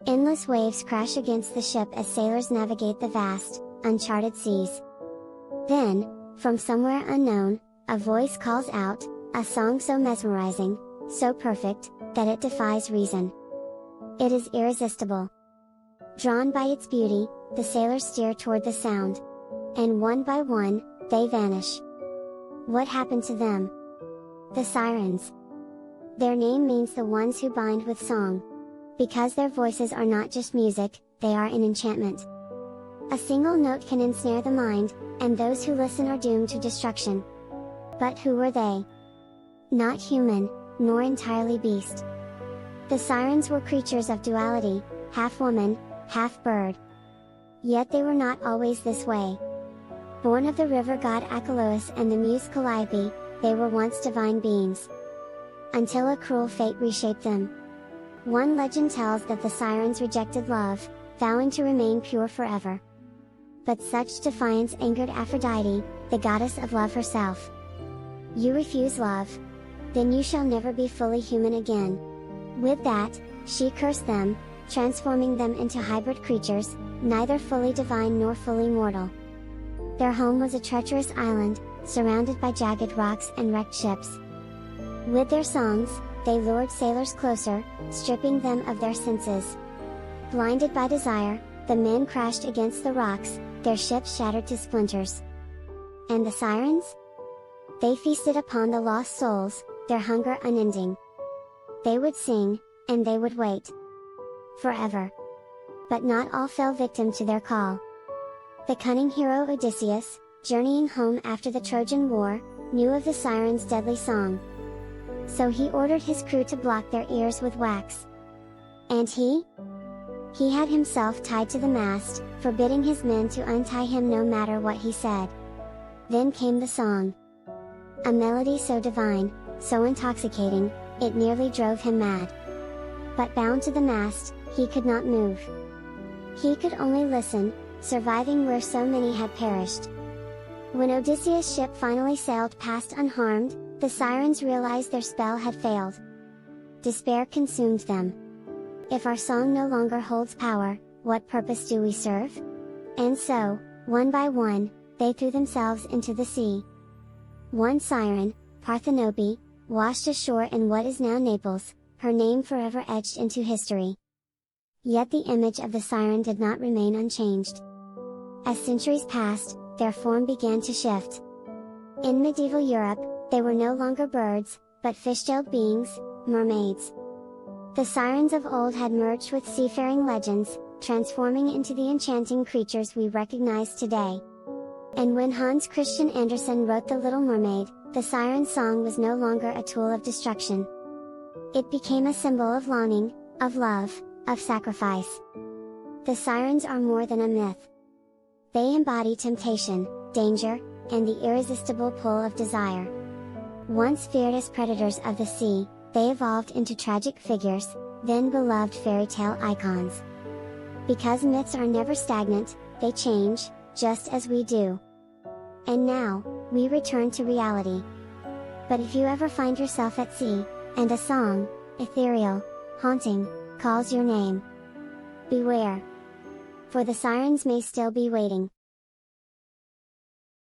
Endless waves crash against the ship as sailors navigate the vast, uncharted seas. Then, from somewhere unknown, a voice calls out, a song so mesmerizing, so perfect, that it defies reason. It is irresistible. Drawn by its beauty, the sailors steer toward the sound. And one by one, they vanish. What happened to them? The Sirens. Their name means the ones who bind with song. Because their voices are not just music, they are an enchantment. A single note can ensnare the mind, and those who listen are doomed to destruction. But who were they? Not human, nor entirely beast. The Sirens were creatures of duality, half woman, half bird. Yet they were not always this way. Born of the river god Achelous and the muse Calliope, they were once divine beings. Until a cruel fate reshaped them. One legend tells that the Sirens rejected love, vowing to remain pure forever. But such defiance angered Aphrodite, the goddess of love herself. You refuse love? Then you shall never be fully human again. With that, she cursed them, transforming them into hybrid creatures, neither fully divine nor fully mortal. Their home was a treacherous island, surrounded by jagged rocks and wrecked ships. With their songs, they lured sailors closer, stripping them of their senses. Blinded by desire, the men crashed against the rocks, their ships shattered to splinters. And the Sirens? They feasted upon the lost souls, their hunger unending. They would sing, and they would wait. Forever. But not all fell victim to their call. The cunning hero Odysseus, journeying home after the Trojan War, knew of the Sirens' deadly song. So he ordered his crew to block their ears with wax. And he? He had himself tied to the mast, forbidding his men to untie him no matter what he said. Then came the song. A melody so divine, so intoxicating, it nearly drove him mad. But bound to the mast, he could not move. He could only listen, surviving where so many had perished. When Odysseus' ship finally sailed past unharmed, the Sirens realized their spell had failed. Despair consumed them. If our song no longer holds power, what purpose do we serve? And so, one by one, they threw themselves into the sea. One Siren, Parthenope, washed ashore in what is now Naples, her name forever etched into history. Yet the image of the Siren did not remain unchanged. As centuries passed, their form began to shift. In medieval Europe, they were no longer birds, but fish-tailed beings, mermaids. The Sirens of old had merged with seafaring legends, transforming into the enchanting creatures we recognize today. And when Hans Christian Andersen wrote the Little Mermaid, the Siren song was no longer a tool of destruction. It became a symbol of longing, of love, of sacrifice. The Sirens are more than a myth. They embody temptation, danger, and the irresistible pull of desire. Once feared as predators of the sea, they evolved into tragic figures, then beloved fairy tale icons. Because myths are never stagnant, they change, just as we do. And now, we return to reality. But if you ever find yourself at sea, and a song, ethereal, haunting, calls your name, beware. For the Sirens may still be waiting.